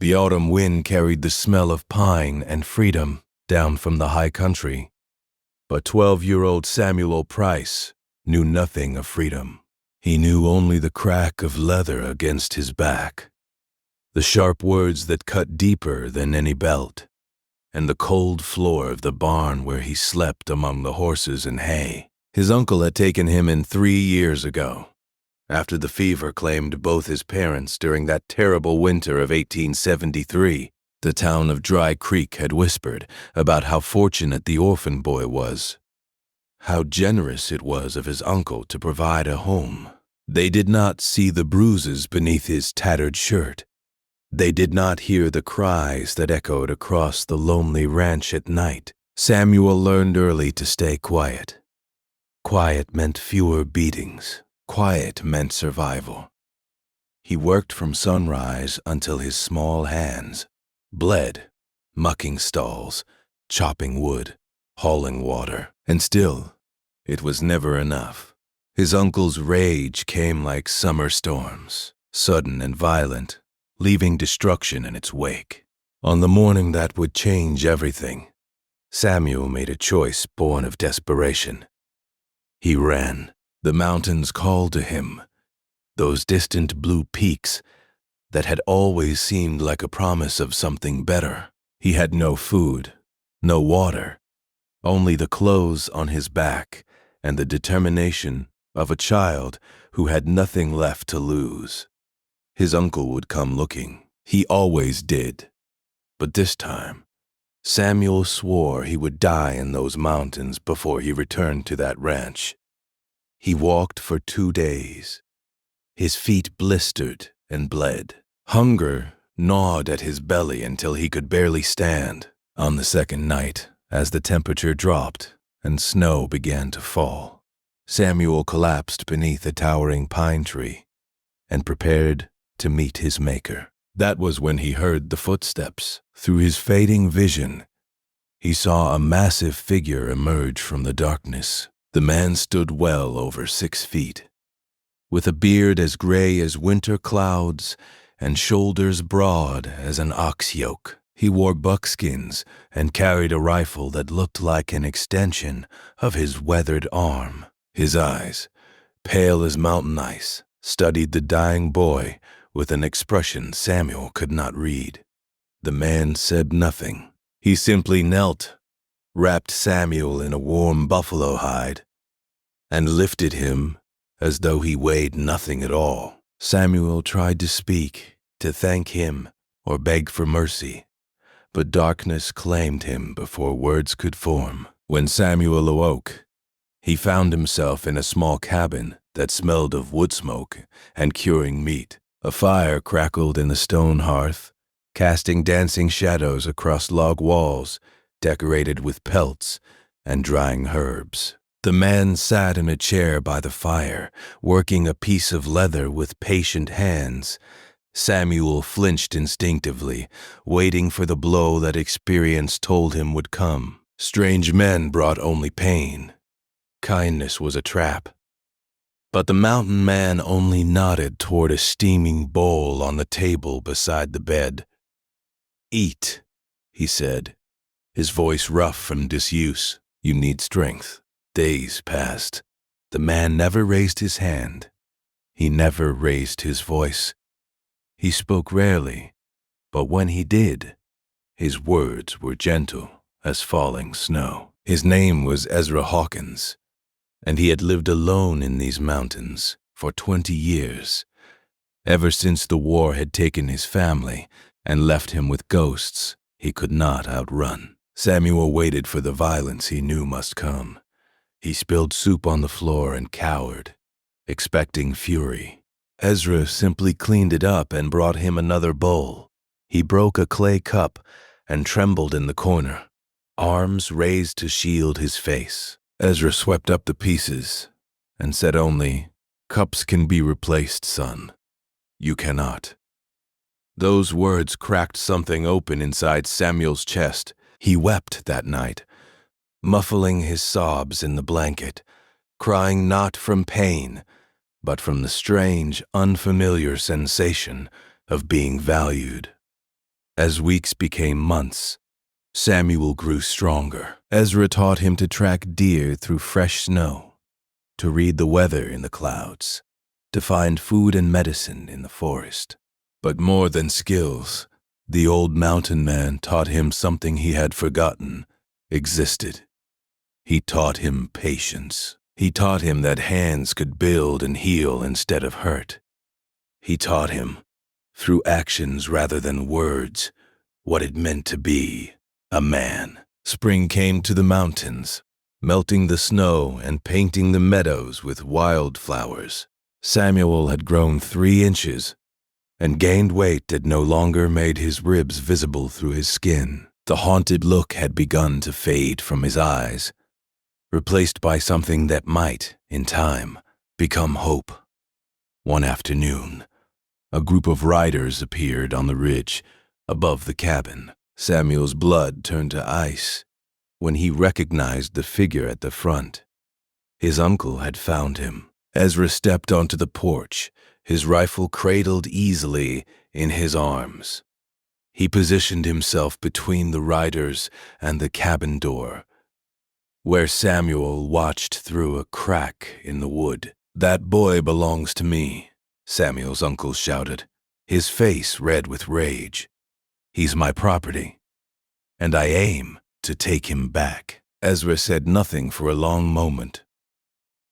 The autumn wind carried the smell of pine and freedom down from the high country. But 12-year-old Samuel Price knew nothing of freedom. He knew only the crack of leather against his back, the sharp words that cut deeper than any belt, and the cold floor of the barn where he slept among the horses and hay. His uncle had taken him in 3 years ago, after the fever claimed both his parents during that terrible winter of 1873. The town of Dry Creek had whispered about how fortunate the orphan boy was, how generous it was of his uncle to provide a home. They did not see the bruises beneath his tattered shirt. They did not hear the cries that echoed across the lonely ranch at night. Samuel learned early to stay quiet. Quiet meant fewer beatings. Quiet meant survival. He worked from sunrise until his small hands bled, mucking stalls, chopping wood, hauling water. And still, it was never enough. His uncle's rage came like summer storms, sudden and violent, leaving destruction in its wake. On the morning that would change everything, Samuel made a choice born of desperation. He ran. The mountains called to him, those distant blue peaks that had always seemed like a promise of something better. He had no food, no water, only the clothes on his back and the determination of a child who had nothing left to lose. His uncle would come looking. He always did. But this time, Samuel swore he would die in those mountains before he returned to that ranch. He walked for 2 days. His feet blistered and bled. Hunger gnawed at his belly until he could barely stand. On the second night, as the temperature dropped and snow began to fall, Samuel collapsed beneath a towering pine tree and prepared to meet his maker. That was when he heard the footsteps. Through his fading vision, he saw a massive figure emerge from the darkness. The man stood well over 6 feet, with a beard as gray as winter clouds and shoulders broad as an ox yoke. He wore buckskins and carried a rifle that looked like an extension of his weathered arm. His eyes, pale as mountain ice, studied the dying boy with an expression Samuel could not read. The man said nothing. He simply knelt, wrapped Samuel in a warm buffalo hide, and lifted him as though he weighed nothing at all. Samuel tried to speak, to thank him, or beg for mercy, but darkness claimed him before words could form. When Samuel awoke, he found himself in a small cabin that smelled of wood smoke and curing meat. A fire crackled in the stone hearth, casting dancing shadows across log walls decorated with pelts and drying herbs. The man sat in a chair by the fire, working a piece of leather with patient hands. Samuel flinched instinctively, waiting for the blow that experience told him would come. Strange men brought only pain. Kindness was a trap. But the mountain man only nodded toward a steaming bowl on the table beside the bed. "Eat," he said, his voice rough from disuse. "You need strength." Days passed. The man never raised his hand. He never raised his voice. He spoke rarely, but when he did, his words were gentle as falling snow. His name was Ezra Hawkins, and he had lived alone in these mountains for 20 years, ever since the war had taken his family and left him with ghosts he could not outrun. Samuel waited for the violence he knew must come. He spilled soup on the floor and cowered, expecting fury. Ezra simply cleaned it up and brought him another bowl. He broke a clay cup and trembled in the corner, arms raised to shield his face. Ezra swept up the pieces and said only, "Cups can be replaced, son. You cannot." Those words cracked something open inside Samuel's chest. He wept that night, muffling his sobs in the blanket, crying not from pain, but from the strange, unfamiliar sensation of being valued. As weeks became months, Samuel grew stronger. Ezra taught him to track deer through fresh snow, to read the weather in the clouds, to find food and medicine in the forest. But more than skills, the old mountain man taught him something he had forgotten existed. He taught him patience. He taught him that hands could build and heal instead of hurt. He taught him, through actions rather than words, what it meant to be a man. Spring came to the mountains, melting the snow and painting the meadows with wildflowers. Samuel had grown 3 inches and gained weight that no longer made his ribs visible through his skin. The haunted look had begun to fade from his eyes, replaced by something that might, in time, become hope. One afternoon, a group of riders appeared on the ridge above the cabin. Samuel's blood turned to ice when he recognized the figure at the front. His uncle had found him. Ezra stepped onto the porch, his rifle cradled easily in his arms. He positioned himself between the riders and the cabin door, where Samuel watched through a crack in the wood. "That boy belongs to me," Samuel's uncle shouted, his face red with rage. "He's my property, and I aim to take him back." Ezra said nothing for a long moment.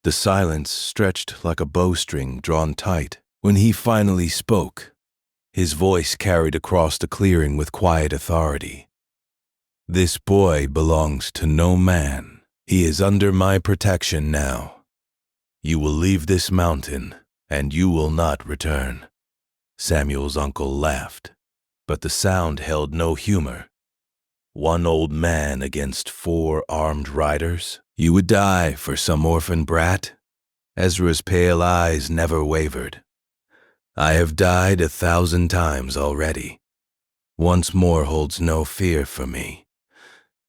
The silence stretched like a bowstring drawn tight. When he finally spoke, his voice carried across the clearing with quiet authority. "This boy belongs to no man. He is under my protection now. You will leave this mountain, and you will not return." Samuel's uncle laughed, but the sound held no humor. "One old man against 4 armed riders? You would die for some orphan brat?" Ezra's pale eyes never wavered. "I have died 1,000 times already. Once more holds no fear for me.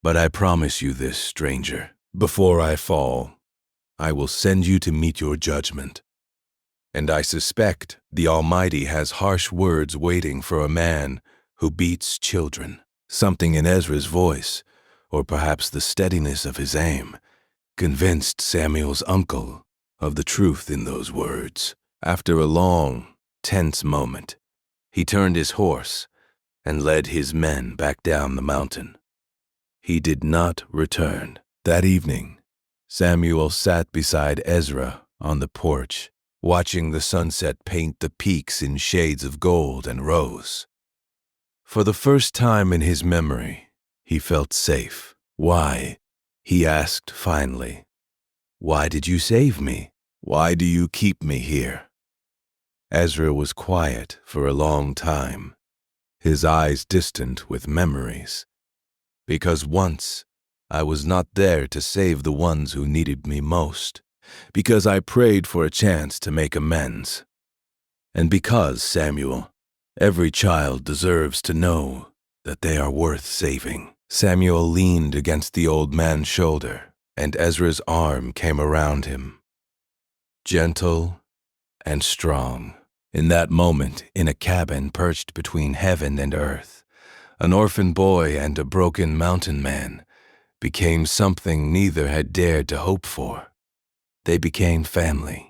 But I promise you this, stranger. Before I fall, I will send you to meet your judgment. And I suspect the Almighty has harsh words waiting for a man who beats children." Something in Ezra's voice, or perhaps the steadiness of his aim, convinced Samuel's uncle of the truth in those words. After a long, tense moment, he turned his horse and led his men back down the mountain. He did not return. That evening, Samuel sat beside Ezra on the porch, watching the sunset paint the peaks in shades of gold and rose. For the first time in his memory, he felt safe. "Why?" he asked finally. "Why did you save me? Why do you keep me here?" Ezra was quiet for a long time, his eyes distant with memories. "Because once I was not there to save the ones who needed me most. Because I prayed for a chance to make amends. And because, Samuel, every child deserves to know that they are worth saving." Samuel leaned against the old man's shoulder, and Ezra's arm came around him. Gentle and strong. In that moment, in a cabin perched between heaven and earth, an orphan boy and a broken mountain man became something neither had dared to hope for. They became family.